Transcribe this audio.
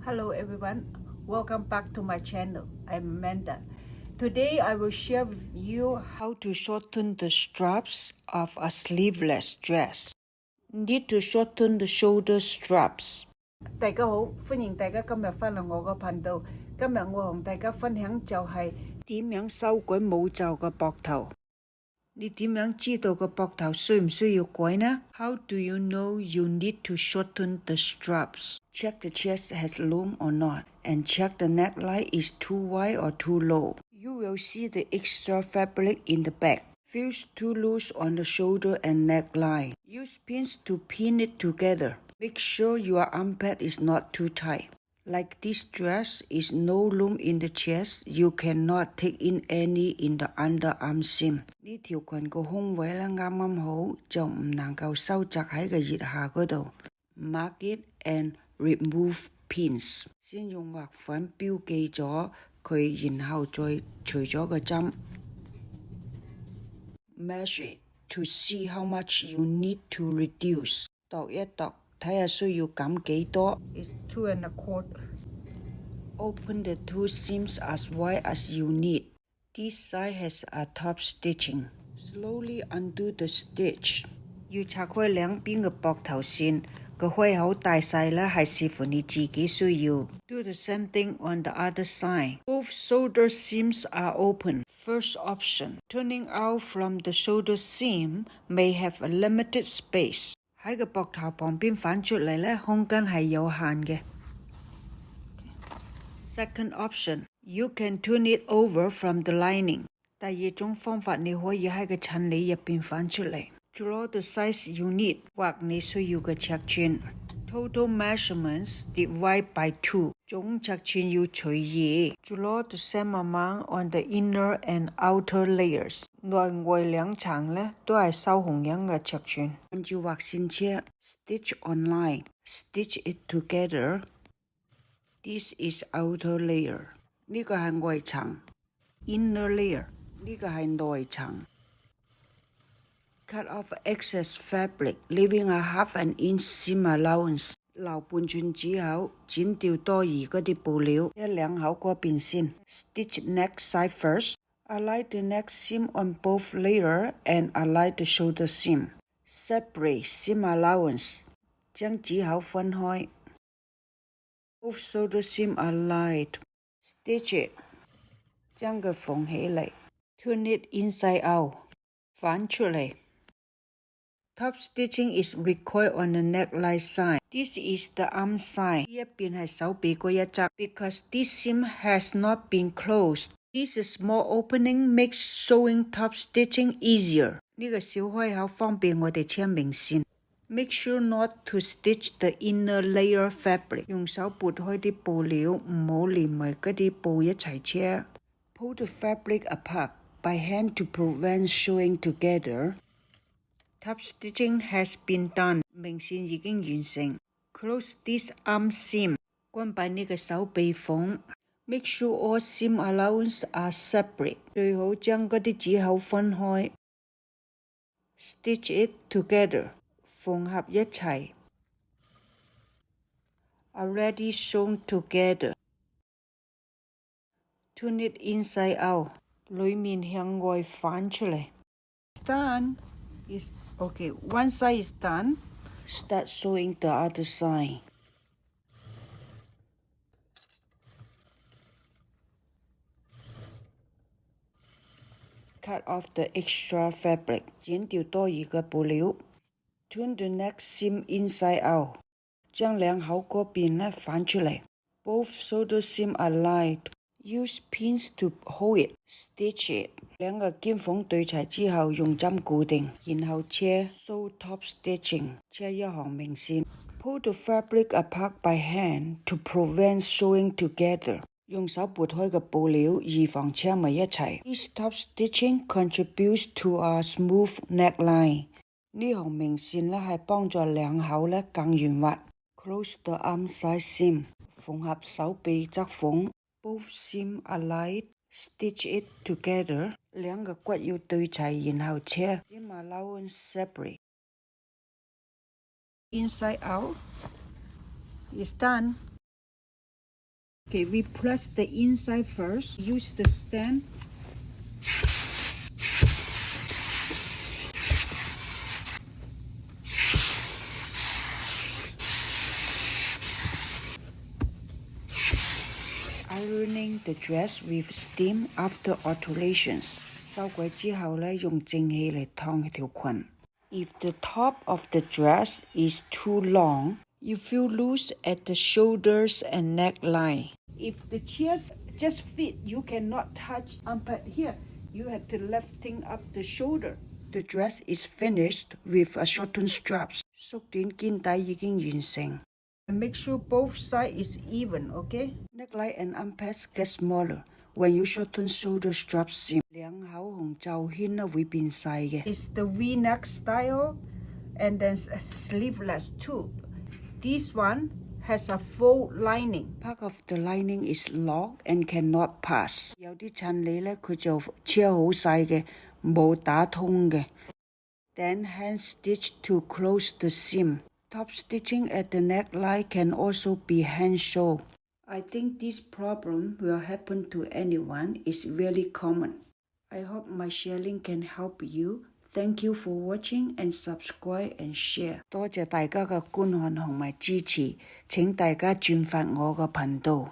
Hello everyone, welcome back to my channel. I'm Amanda. Today I will share with you how to shorten the straps of a sleeveless dress. Need to shorten the shoulder straps. 大家好，歡迎大家今日返嚟我個頻道。今日我同大家分享就係點樣修改冇袖嘅膊頭。你點樣知道個膊頭需唔需要改呢？ How do you know you need to shorten the straps? Check the chest has loom or not, and check the neckline is too wide or too low. You will see the extra fabric in the back. Feels too loose on the shoulder and neckline. Use pins to pin it together. Make sure your arm pad is not too tight. Like this dress is no loom in the chest, you cannot take in any in the underarm seam. 呢條裙個胸位咧啱啱好，就唔能夠收窄喺個腋下嗰度。Mark it and remove pins. 先用畫粉標記咗佢，然後再除咗個針。Measure it to see how much you need to reduce. 度一度。睇下需要減幾多。It's 2 1/4. Open the two seams as wide as you need. This side has a top stitching. Slowly undo the stitch. 要拆開兩邊嘅膊頭線，個開口大細咧係視乎你自己需要。Do the same thing on the other side. Both shoulder seams are open. First option, turning out from the shoulder seam may have a limited space. 喺個膊頭旁邊反出嚟咧，空間係有限嘅。Second option, you can turn it over from the lining. 第二種方法，你可以喺個襯里入邊反出嚟。Draw the size you need， 畫你需要嘅尺寸。Total measurements divide by 2， 總尺寸要除2。Draw the same amount on the inner and outer layers。內外兩層咧都係收紅樣嘅尺寸。按照畫線車 ，stitch on line， stitch it together。This is outer layer， 呢個係外層。Inner layer， 呢個係內層。Cut off excess fabric, leaving a half an inch seam allowance. 留半寸指口，剪掉多餘嗰啲布料。一兩口嗰邊先。Stitch neck side first. Align the neck seam on both layer and align the shoulder seam. Separate seam allowance. 將指口分開。Both shoulder seam aligned. Stitch it. 將佢縫起嚟。Turn it inside out. 反出嚟。Top stitching is required on the neckline side. This is the arm side. 呢一邊係手臂嗰一側。Because this seam has not been closed. This small opening makes sewing top stitching easier. 呢個小開口方便我哋車明線。Make sure not to stitch the inner layer fabric. 用手撥開啲布料，唔好連埋嗰啲布一齊車。Pull the fabric apart by hand to prevent sewing together. Top stitching has been done. 明線已經完成。Close this arm seam. 關閉呢個手臂縫。Make sure all seam allowance are separate. 最好將嗰啲指口分開。Stitch it together. 縫合一齊。Already sewn together. Turn it inside out. 裏面向外反出嚟。It's done. It's okay. One side is done. Start sewing the other side. Cut off the extra fabric. 剪掉多餘嘅布料。Turn the neck seam inside out. 將兩口嗰邊咧反出嚟。Both shoulder seam aligned. Use pins to hold it. Stitch it. 兩個肩縫對齊之後，用針固定，然後車 sew top stitching. 車一行明線。Pull the fabric apart by hand to prevent sewing together. 用手撥開個布料，預防車埋一齊。This top stitching contributes to a smooth neckline. 呢行明線咧係幫助兩口咧更圓滑。Close the arm side seam. 縫合手臂側縫。Both seam aligned. Stitch it together. 兩個骨要對齊，然後車。Seam allowance separate. Inside out. It's done. Okay, we press the inside first. Use the stand. Ironing the dress with steam after alterations. 收鬼之後呢，用蒸氣嚟燙條裙。If the top of the dress is too long, you feel loose at the shoulders and neckline. If the chest just fit, you cannot touch armpit here. You have to lifting up the shoulder. The dress is finished with a shortened straps. 縮短肩帶已經完成。Make sure both sides is even, okay? Neckline and armpits get smaller when you shorten shoulder strap seam. 領口同袖圈呢會變細嘅。It's the V-neck style and then sleeveless too. This one has a full lining. Part of the lining is locked and cannot pass. 有啲襯里呢佢就車好細嘅，冇打通嘅。Then hand stitch to close the seam. Top stitching at the neckline can also be hand sewn. I think this problem will happen to anyone. It's really common. I hope my sharing can help you. Thank you for watching and subscribe and share. 多謝大家嘅觀看同埋支持，請大家轉發我嘅頻道。